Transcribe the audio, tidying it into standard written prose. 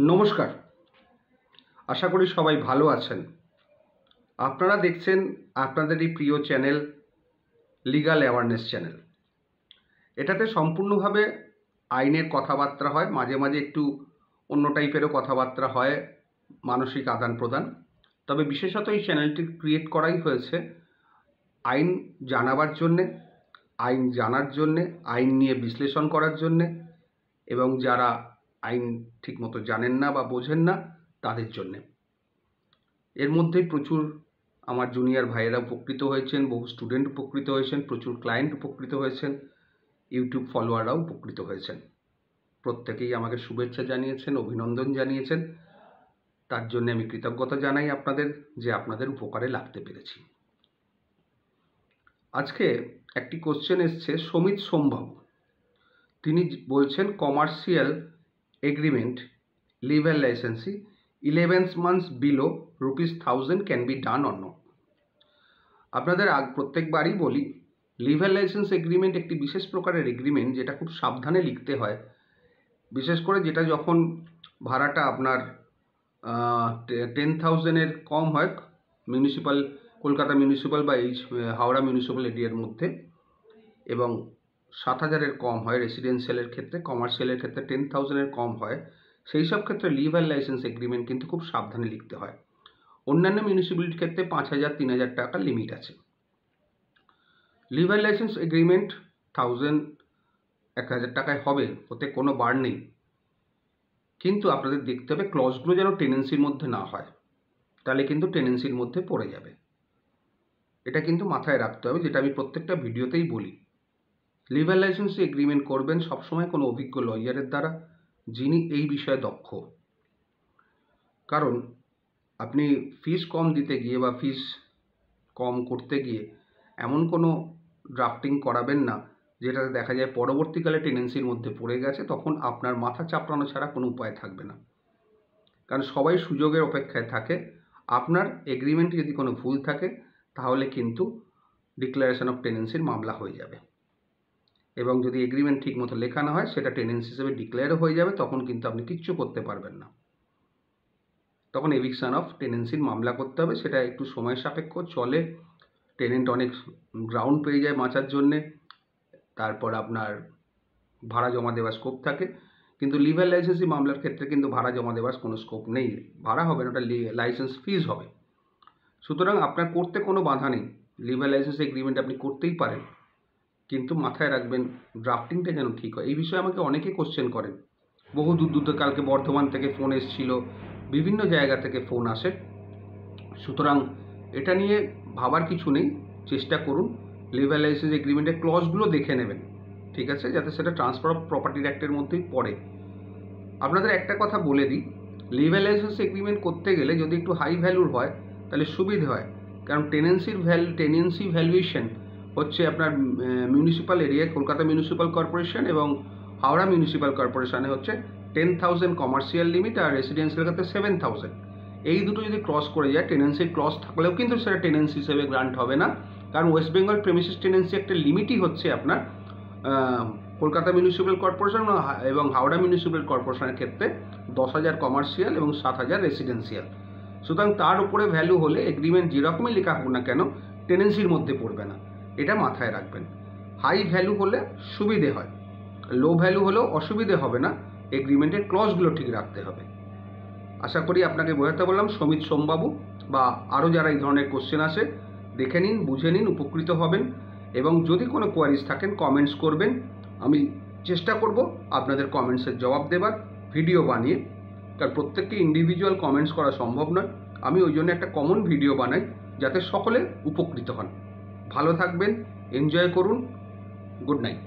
নমস্কার, আশা করি সবাই ভালো আছেন। আপনারা দেখছেন আপনাদেরই প্রিয় চ্যানেল লিগ্যাল অ্যাওয়ারনেস চ্যানেল। এটাতে সম্পূর্ণভাবে আইনের কথাবার্তা হয়, মাঝে মাঝে একটু অন্য টাইপেরও কথাবার্তা হয়, মানসিক আদান প্রদান। তবে বিশেষত এই চ্যানেলটি ক্রিয়েট করাই হয়েছে আইন জানাবার জন্যে, আইন জানার জন্যে, আইন নিয়ে বিশ্লেষণ করার জন্যে, এবং যারা আইন ঠিকমতো জানেন না বা বোঝেন না তাদের জন্যে। এর মধ্যেই প্রচুর আমার জুনিয়র ভাইয়েরা উপকৃত হয়েছেন, বহু স্টুডেন্ট উপকৃত হয়েছেন, প্রচুর ক্লায়েন্ট উপকৃত হয়েছেন, ইউটিউব ফলোয়াররাও উপকৃত হয়েছেন। প্রত্যেকেই আমাকে শুভেচ্ছা জানিয়েছেন, অভিনন্দন জানিয়েছেন। তার জন্য আমি কৃতজ্ঞতা জানাই আপনাদের, যে আপনাদের উপকারে লাগতে পেরেছি। আজকে একটি কোশ্চেন এসছে সমিত সোমবাবু। তিনি বলছেন commercial agreement level licensee 11 months below ₹1000 can be done or not. আপনাদের প্রত্যেকবারই বলি, লিভেল লাইসেন্স এগ্রিমেন্ট একটি বিশেষ প্রকারের এগ্রিমেন্ট, যেটা খুব সাবধানে লিখতে হয়। বিশেষ করে যেটা যখন ভাড়াটা আপনার 10,000 কম হয় মিউনিসিপ্যাল, কলকাতা মিউনিসিপ্যাল বা হাওড়া মিউনিসিপ্যাল এরিয়ার মধ্যে, এবং 7,000 কম হয় রেসিডেন্সিয়ালের ক্ষেত্রে, কমার্শিয়ালের ক্ষেত্রে 10,000 কম হয়, সেই সব ক্ষেত্রে লিভেল লাইসেন্স এগ্রিমেন্ট কিন্তু খুব সাবধানে লিখতে হয়। অন্যান্য মিউনিসিপ্যালিটির ক্ষেত্রে 5,000 3,000 টাকা লিমিট আছে। লিভেল লাইসেন্স এগ্রিমেন্ট 1,000 টাকায় হবে, ওতে কোনো বার নেই। কিন্তু আপনাদের দেখতে হবে ক্লজগুলো যেন টেনেন্সির মধ্যে না হয়, তাহলে কিন্তু টেনেন্সির মধ্যে পড়ে যাবে। এটা কিন্তু মাথায় রাখতে হবে, যেটা আমি প্রত্যেকটা ভিডিওতেই বলি। লিভেল লাইসেন্স এগ্রিমেন্ট করবেন সবসময় কোনো অভিজ্ঞ লয়ারের দ্বারা, যিনি এই বিষয়ে দক্ষ। কারণ আপনি ফিস কম দিতে গিয়ে বা ফিস কম করতে গিয়ে এমন কোনো ড্রাফটিং করাবেন না যেটাতে দেখা যায় পরবর্তীকালে টেনেন্সির মধ্যে পড়ে গেছে, তখন আপনার মাথা চাপড়ানো ছাড়া কোনো উপায় থাকবে না। কারণ সবাই সুযোগের অপেক্ষায় থাকে। আপনার এগ্রিমেন্টে যদি কোনো ভুল থাকে তাহলে কিন্তু ডিক্লারেশন অফ টেনেন্সির মামলা হয়ে যাবে, এবং যদি এগ্রিমেন্ট ঠিক মতো লেখা না হয় সেটা টেনেন্সি হিসেবে ডিক্লেয়ারও হয়ে যাবে, তখন কিন্তু আপনি কিচ্ছু করতে পারবেন না। তখন এভিকশন অফ টেনেন্সির মামলা করতে হবে। সেটা একটু সময় সাপেক্ষ চলে, টেনেন্ট অনেক গ্রাউন্ড পেয়ে যায় বাঁচার জন্যে, তারপর আপনার ভাড়া জমা দেওয়ার স্কোপ থাকে। কিন্তু লিভেল লাইসেন্সি মামলার ক্ষেত্রে কিন্তু ভাড়া জমা দেওয়ার কোনো স্কোপ নেই, ভাড়া হবে না, ওটা লাইসেন্স ফিজ হবে। সুতরাং আপনার করতে কোনো বাধা নেই, লিভেল লাইসেন্স এগ্রিমেন্ট আপনি করতেই পারেন, কিন্তু মাথায় রাখবেন ড্রাফটিংটা যেন ঠিক হয়। এই বিষয়ে আমাকে অনেকে কোশ্চেন করেন, বহু দূর কালকে বর্ধমান থেকে ফোন এসেছিল, বিভিন্ন জায়গা থেকে ফোন আসে। সুতরাং এটা নিয়ে ভাবার কিছু নেই, চেষ্টা করুন লিভেল লাইসেন্স এগ্রিমেন্টের ক্লজগুলো দেখে নেবেন, ঠিক আছে, যাতে সেটা ট্রান্সফার অফ প্রপার্টি অ্যাক্টের মধ্যেই পড়ে। আপনাদের একটা কথা বলে দিই, লিভেল লাইসেন্স এগ্রিমেন্ট করতে গেলে যদি একটু হাই ভ্যালুর হয় তাহলে সুবিধে হয়। কারণ টেনেন্সি ভ্যালুয়েশন হচ্ছে আপনার মিউনিসিপ্যাল এরিয়ায় কলকাতা মিউনিসিপ্যাল কর্পোরেশন এবং হাওড়া মিউনিসিপ্যাল কর্পোরেশনে হচ্ছে 10,000 কমার্শিয়াল লিমিট, আর রেসিডেন্সিয়াল ক্ষেত্রে 7,000। এই দুটো যদি ক্রস করে যায়, টেনেন্সির ক্লজ থাকলেও কিন্তু সেটা টেনেন্সি হিসেবে গ্রান্ট হবে না। কারণ ওয়েস্ট বেঙ্গল প্রেমিসিস টেনেন্সি একটা লিমিটই হচ্ছে আপনার কলকাতা মিউনিসিপ্যাল কর্পোরেশন এবং হাওড়া মিউনিসিপ্যাল কর্পোরেশনের ক্ষেত্রে 10,000 কমার্শিয়াল এবং 7,000 রেসিডেন্সিয়াল। সুতরাং তার উপরে ভ্যালু হলে এগ্রিমেন্ট যেরকমই লেখা হোক না কেন টেনেন্সির মধ্যে পড়বে না, এটা মাথায় রাখবেন। হাই ভ্যালু হলে সুবিধে হয়, লো ভ্যালু হলেও অসুবিধে হবে না, এগ্রিমেন্টের ক্লজগুলো ঠিক রাখতে হবে। আশা করি আপনাকে বোঝাতে বললাম। সমিত সোমবাবু বা আরও যারা এই ধরনের কোশ্চেন আসে দেখে নিন, বুঝে নিন, উপকৃত হবেন। এবং যদি কোনো কোয়ারিজ থাকেন কমেন্টস করবেন, আমি চেষ্টা করব আপনাদের কমেন্টসের জবাব দেবার ভিডিও বানিয়ে। কারণ প্রত্যেককে ইন্ডিভিজুয়াল কমেন্টস করা সম্ভব নয়, আমি ওই জন্য একটা কমন ভিডিও বানাই যাতে সকলে উপকৃত হন। ভালো থাকবেন, এনজয় করুন, গুড নাইট।